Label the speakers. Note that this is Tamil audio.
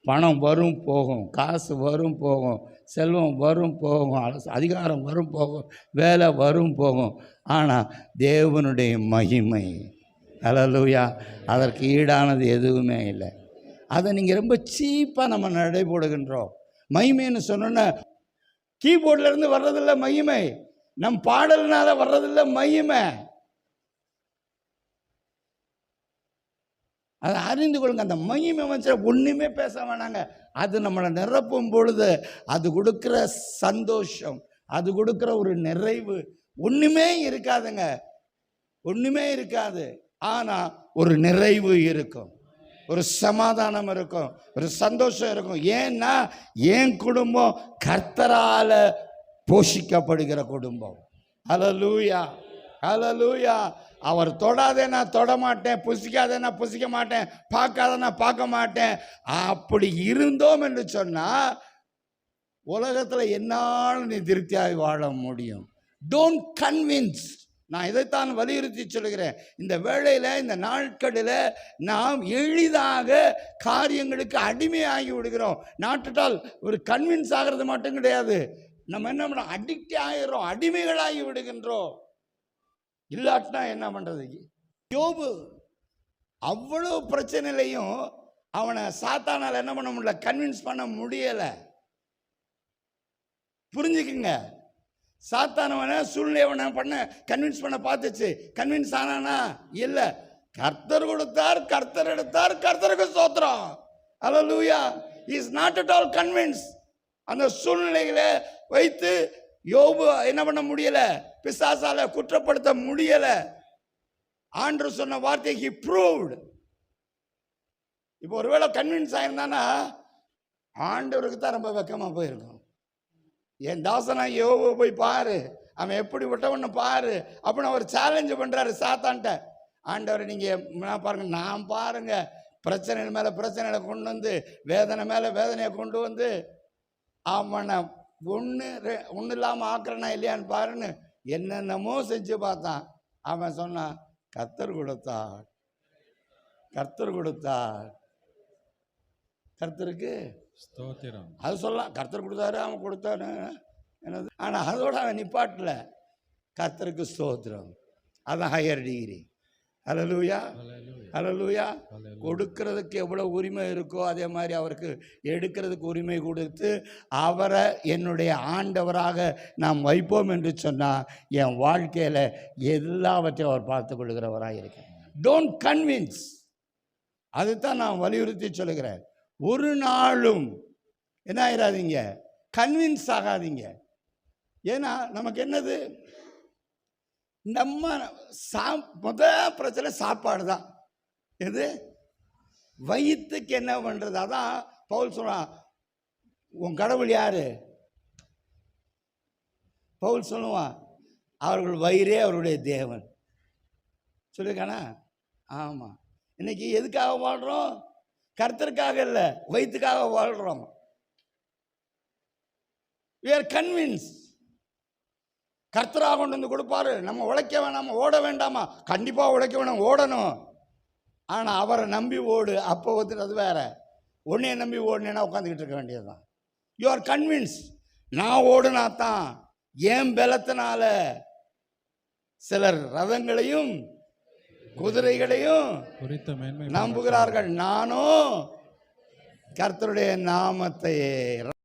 Speaker 1: பணம் வரும் போகும், காசு வரும் போகும், செல்வம் வரும் போகும், அதிகாரம் வரும் போகும், வேலை வரும் போகும். ஆனால் தேவனுடைய மகிமை, அல்லேலூயா, அதற்கு ஈடானது எதுவுமே இல்லை. அதை நீங்கள் ரொம்ப சீப்பாக நம்ம நடைபோடுகின்றோம். மகிமைன்னு சொன்னோன்னா கீபோர்ட்லேருந்து வர்றதில்லை மகிமை, நம் பாடல்னால வர்றதில்லை மகிமை. அதை அறிந்து கொள்ளுங்க. அந்த மகிமை வச்சு ஒன்றுமே பேச வேணாங்க. அது நம்மளை நிரப்பும் பொழுது அது கொடுக்குற சந்தோஷம், அது கொடுக்குற ஒரு நிறைவு ஒன்றுமே இருக்காதுங்க, ஒன்றுமே இருக்காது. ஆனால் ஒரு நிறைவு இருக்கும், ஒரு சமாதானம் இருக்கும், ஒரு சந்தோஷம் இருக்கும். ஏன்னா என் குடும்பம் கர்த்தரால போஷிக்கப்படுகிற குடும்பம். ஹல்லேலூயா, ஹல்லேலூயா. அவர் தொடாதேனா தொட மாட்டேன், புசிக்காதேனா புசிக்க மாட்டேன், பார்க்காதேனா பார்க்க மாட்டேன். அப்படி இருந்தோம் என்று சொன்னால் உலகத்தில் என்னால் நீ திருப்தியாகி வாழ முடியும். Don't convince. நான் இதைத்தான் வலியுறுத்தி சொல்கிறேன். இந்த வேளையில், இந்த நாட்களில் நாம் எளிதாக காரியங்களுக்கு அடிமையாகி விடுகிறோம். நாட்டால் ஒரு கன்வின்ஸ் ஆகிறது மட்டும் கிடையாது, நம்ம என்ன பண்ணோம், அடிக்ட் ஆகிறோம், அடிமைகளாகி விடுகின்றோம். இல்லாட்டினா என்ன பண்ணுறது? யோபு அவ்வளோ பிரச்சனையிலையும் அவனை சாத்தானால் என்ன பண்ண முடியல, கன்வின்ஸ் பண்ண முடியலை. புரிஞ்சுக்குங்க, சாத்தானவனை சூழ்நிலைவனை பண்ண கன்வின்ஸ் பண்ண பார்த்துச்சு. கன்வின்ஸ் ஆனானா? இல்லை. கர்த்தர் கொடுத்தார், கர்த்தர் எடுத்தார், கர்த்தருக்கு ஸ்தோத்திரம். ஹல்லேலூயா. Is not at all convince. அந்த சூழ்நிலைகளை வைத்து யோபு என்ன பண்ண முடியல, பிசாசால குற்றப்படுத்த முடியல. ஆண்டவர் சொன்ன வார்த்தை he proved. இப்போ ஒருவேளை கன்வின்ஸ் ஆயிருந்தானா ஆண்டவருக்கு தான் ரொம்ப வெக்கமா போயிருக்கும். என் தாசனா யோபு போய் பாரு, அவன் எப்படி விட்டவன்னு பாரு அப்படின்னு அவர் சேலஞ்சு பண்றாரு சாத்தான்ட்ட. ஆண்டவர் நீங்க பாருங்க, நான் பாருங்க பிரச்சனை மேல பிரச்சனைகளை கொண்டு வந்து, வேதனை மேல வேதனையை கொண்டு வந்து அவனை ஒன்று இல்லாமல் ஆக்குறனா இல்லையான்னு பாருன்னு என்னென்னமோ செஞ்சு பார்த்தான். அவன் சொன்னான், கர்த்தர் கொடுத்தார், கர்த்தர் கொடுத்தார், கர்த்தருக்கு ஸ்தோத்திரம். அது சொல்லலாம், கர்த்தர் கொடுத்தாரு, அவன் கொடுத்தாரு என்னது. ஆனால் அதோட அவன் நிப்பாட்டல, கர்த்தருக்கு ஸ்தோத்திரம். அதான் ஹையர் டிகிரி. ஹல்லேலூயா, ஹல்லேலூயா. கொடுக்கிறதுக்கு எவ்வளோ உரிமை இருக்கோ அதே மாதிரி அவருக்கு எடுக்கிறதுக்கு உரிமை கொடுத்து அவரை என்னுடைய ஆண்டவராக நாம் வைப்போம் என்று சொன்னால் என் வாழ்க்கையில் எல்லாவற்றையும் அவர் பார்த்து கொள்கிறவராக இருக்கேன். Don't convince. அதுதான் நான் வலியுறுத்தி சொல்லுகிறேன். ஒரு நாளும் என்ன ஆயிடாதீங்க, கன்வின்ஸ் ஆகாதீங்க. ஏன்னா நமக்கு என்னது, நம்ம முதல் பிரச்சனை சாப்பாடு தான். எது வயிற்றுக்கு என்ன பண்ணுறது? அதான் பவுல் சொல்றான், உன் கடவுள் யாரு? பவுல் சொல்லுவான், அவர்கள் வயிறே அவருடைய தேவன் சொல்லிருக்கானா? ஆமாம். இன்னைக்கு எதுக்காக வாழ்கிறோம்? கர்த்தருக்காக இல்லை, வயிற்றுக்காக வாழ்கிறோம். we are convinced. கர்த்தராக கொண்டு வந்து கொடுப்பாரு, நம்ம உழைக்க வேணாமா, ஓட வேண்டாமா? கண்டிப்பாக உழைக்க வேணாம், ஓடணும். ஆனால் அவரை நம்பி ஓடு. அப்போ வந்துட்டு அது வேற. உன்னைய நம்பி ஓடுனேன்னா உட்காந்துக்கிட்டு இருக்க வேண்டியதுதான். You are convince. நான் ஓடுனா தான் என் பலத்தினால சிலர் ரதங்களையும் குதிரைகளையும் நம்புகிறார்கள். நானும் கர்த்தருடைய நாமத்தை